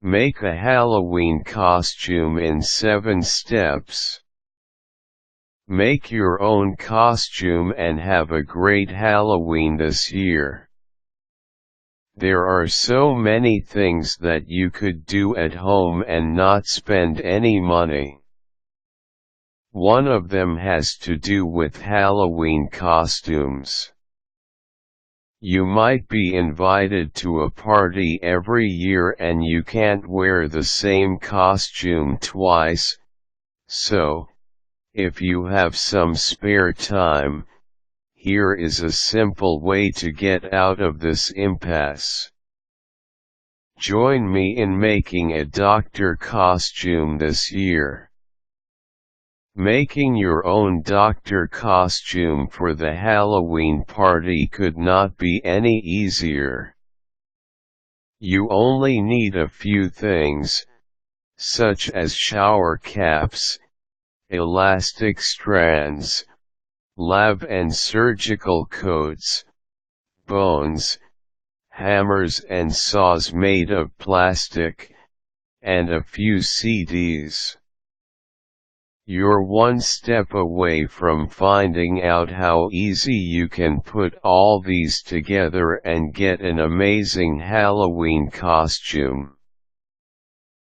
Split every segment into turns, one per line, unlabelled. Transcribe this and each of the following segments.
Make a Halloween costume in 7 steps. Make your own costume and have a great Halloween this year. There are so many things that you could do at home and not spend any money. One of them has to do with Halloween costumes. You might be invited to a party every year and you can't wear the same costume twice, so, if you have some spare time, here is a simple way to get out of this impasse. Join me in making a doctor costume this year. Making your own doctor costume for the Halloween party could not be any easier. You only need a few things, such as shower caps, elastic strands, lab and surgical coats, bones, hammers and saws made of plastic, and a few CDs. You're one step away from finding out how easy you can put all these together and get an amazing Halloween costume.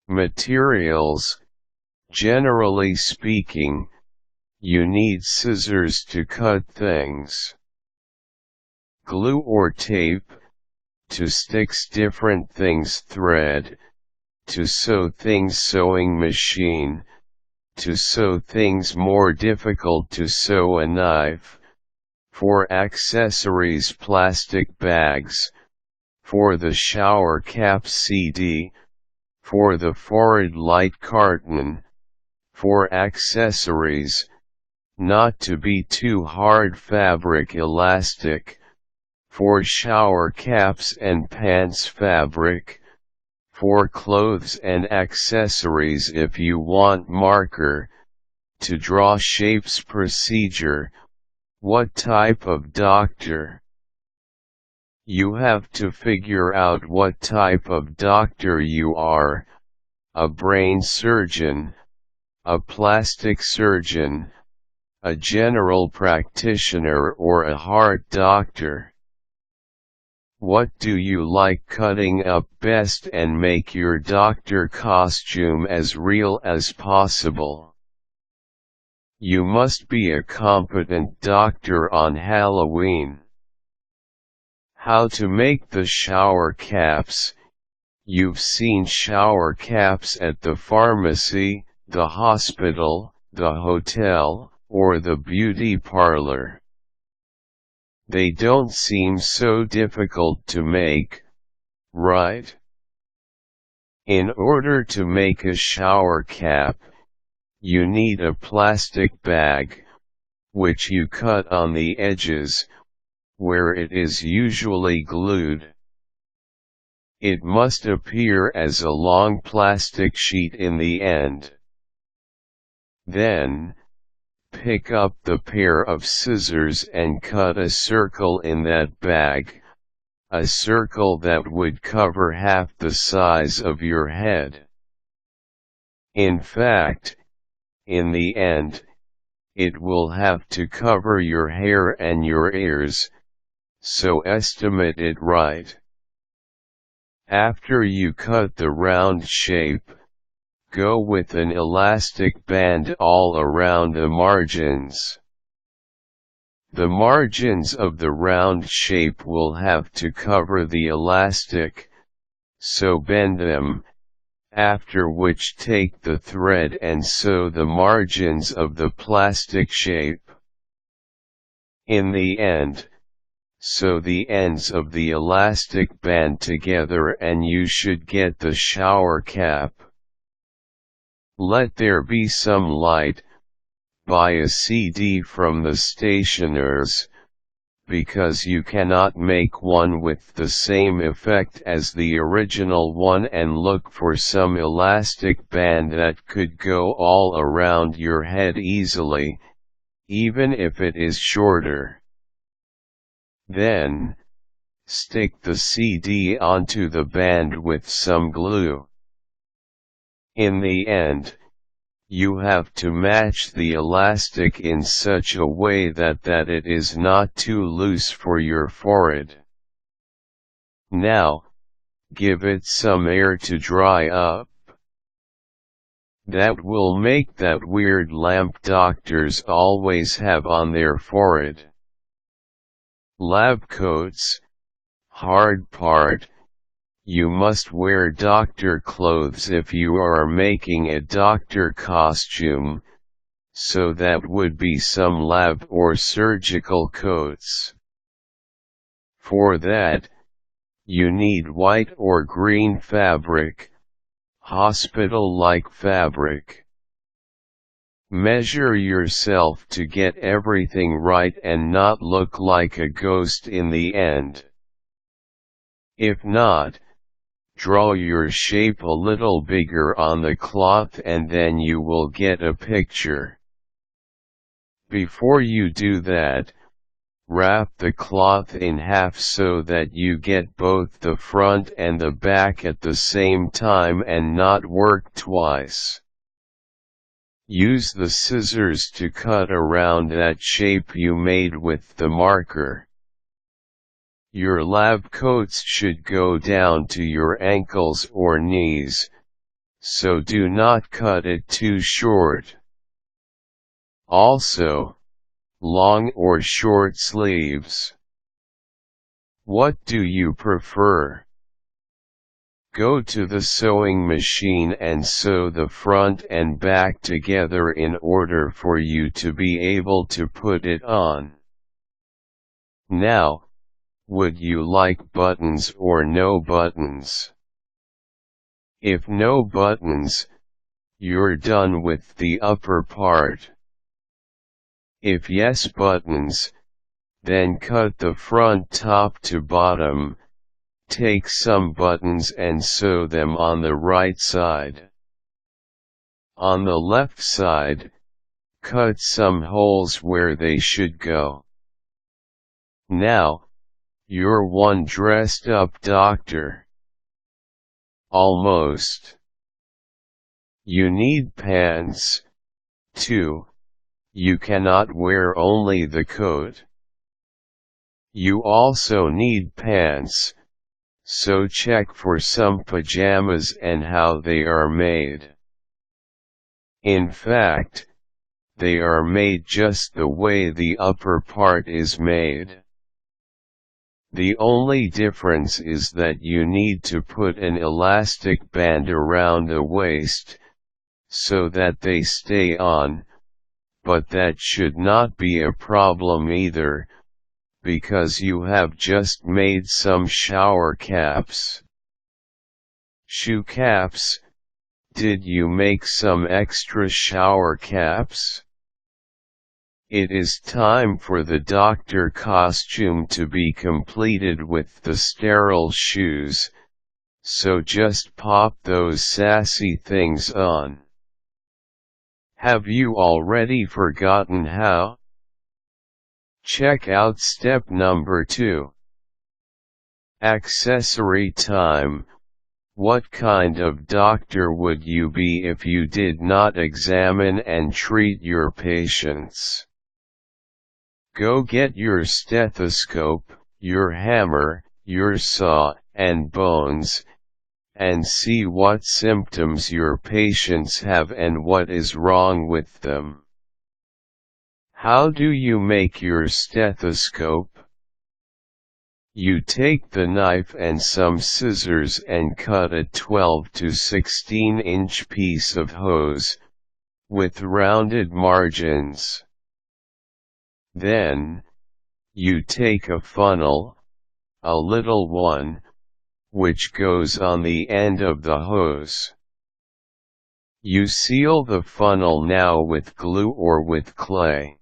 Materials: generally speaking, you need scissors to cut things. Glue or tape, to stick different things. Thread, to sew things. Sewing machine, to sew things more difficult to sew. A knife. For accessories: plastic bags. For the shower cap: CD. For the forehead light: carton. For accessories, not to be too hard: fabric. Elastic. For shower caps and pants: fabric. For clothes and accessories if you want: marker, to draw shapes. Procedure: what type of doctor? You have to figure out what type of doctor you are: a brain surgeon, a plastic surgeon, a general practitioner, or a heart doctor. What do you like cutting up best, and make your doctor costume as real as possible. You must be a competent doctor on Halloween. How to make the shower caps. You've seen shower caps at the pharmacy, the hospital, the hotel, or the beauty parlor. They don't seem so difficult to make, right? In order to make a shower cap, you need a plastic bag, which you cut on the edges, where it is usually glued. It must appear as a long plastic sheet in the end. Then, pick up the pair of scissors and cut a circle in that bag, a circle that would cover half the size of your head. In fact, in the end, it will have to cover your hair and your ears, so estimate it right. After you cut the round shape, go with an elastic band all around the margins. The margins of the round shape will have to cover the elastic, so bend them, after which take the thread and sew the margins of the plastic shape. In the end, sew the ends of the elastic band together and you should get the shower cap. Let there be some light. Buy a CD from the stationers, because you cannot make one with the same effect as the original one, and look for some elastic band that could go all around your head easily, even if it is shorter. Then, stick the CD onto the band with some glue. In the end, you have to match the elastic in such a way that it is not too loose for your forehead. Now, give it some air to dry up. That will make that weird lamp doctors always have on their forehead. Lab coats, hard part. You must wear doctor clothes if you are making a doctor costume, so that would be some lab or surgical coats. For that, you need white or green fabric, hospital-like fabric. Measure yourself to get everything right and not look like a ghost in the end. If not, draw your shape a little bigger on the cloth and then you will get a picture. Before you do that, wrap the cloth in half so that you get both the front and the back at the same time and not work twice. Use the scissors to cut around that shape you made with the marker. Your lab coats should go down to your ankles or knees, so do not cut it too short. Also, long or short sleeves. What do you prefer? Go to the sewing machine and sew the front and back together in order for you to be able to put it on. Now, would you like buttons or no buttons? If no buttons, you're done with the upper part. If yes buttons, then cut the front top to bottom. Take some buttons and sew them on the right side. On the left side, cut some holes where they should go. Now, you're one dressed up doctor. Almost. You need pants, too. You cannot wear only the coat. You also need pants. So check for some pajamas and how they are made. In fact, they are made just the way the upper part is made. The only difference is that you need to put an elastic band around the waist, so that they stay on, but that should not be a problem either, because you have just made some shower caps. Shoe caps? Did you make some extra shower caps? It is time for the doctor costume to be completed with the sterile shoes, so just pop those sassy things on. Have you already forgotten how? Check out step number 2. Accessory time. What kind of doctor would you be if you did not examine and treat your patients? Go get your stethoscope, your hammer, your saw, and bones, and see what symptoms your patients have and what is wrong with them. How do you make your stethoscope? You take the knife and some scissors and cut a 12 to 16-inch piece of hose, with rounded margins. Then, you take a funnel, a little one, which goes on the end of the hose. You seal the funnel now with glue or with clay.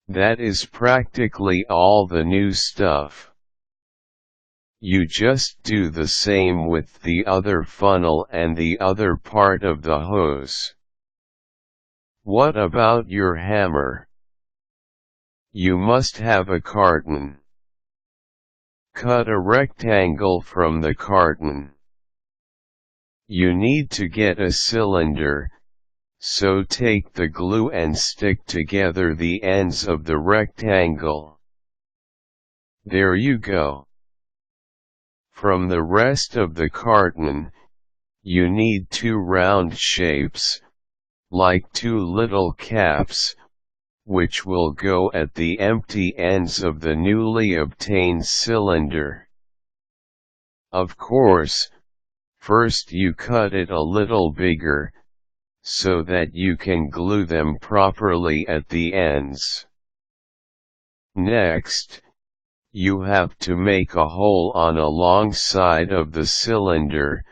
That is practically all the new stuff. You just do the same with the other funnel and the other part of the hose. What about your hammer? You must have a carton. Cut a rectangle from the carton. You need to get a cylinder, so take the glue and stick together the ends of the rectangle. There you go. From the rest of the carton, you need two round shapes, like two little caps, which will go at the empty ends of the newly obtained cylinder. Of course, first you cut it a little bigger, so that you can glue them properly at the ends. Next, you have to make a hole on a long side of the cylinder,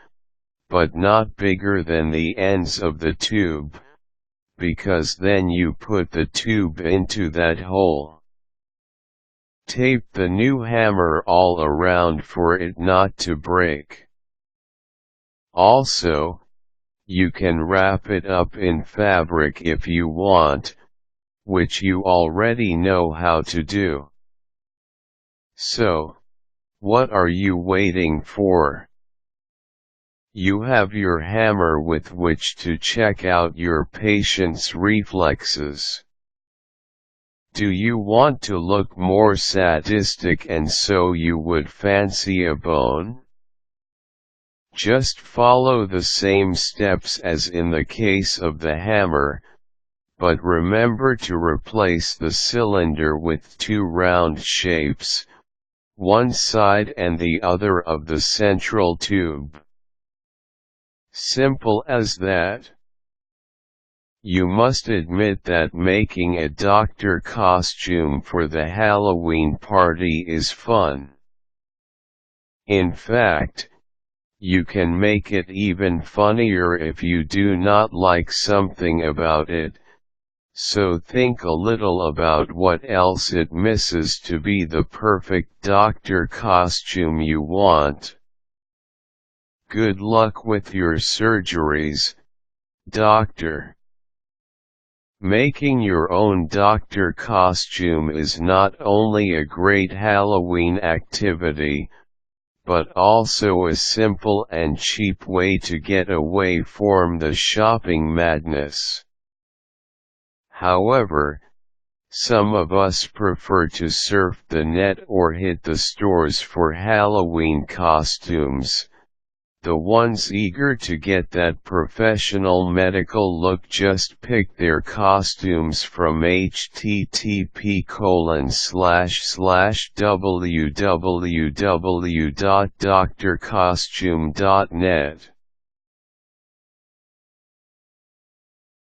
but not bigger than the ends of the tube, because then you put the tube into that hole. Tape the new hammer all around for it not to break. Also, you can wrap it up in fabric if you want, which you already know how to do. So, what are you waiting for? You have your hammer with which to check out your patient's reflexes. Do you want to look more sadistic and so you would fancy a bone? Just follow the same steps as in the case of the hammer, but remember to replace the cylinder with two round shapes, one side and the other of the central tube. Simple as that. You must admit that making a doctor costume for the Halloween party is fun. In fact, you can make it even funnier if you do not like something about it, so think a little about what else it misses to be the perfect doctor costume you want. Good luck with your surgeries, doctor. Making your own doctor costume is not only a great Halloween activity, but also a simple and cheap way to get away from the shopping madness. However, some of us prefer to surf the net or hit the stores for Halloween costumes. The ones eager to get that professional medical look just pick their costumes from http://www.drcostume.net.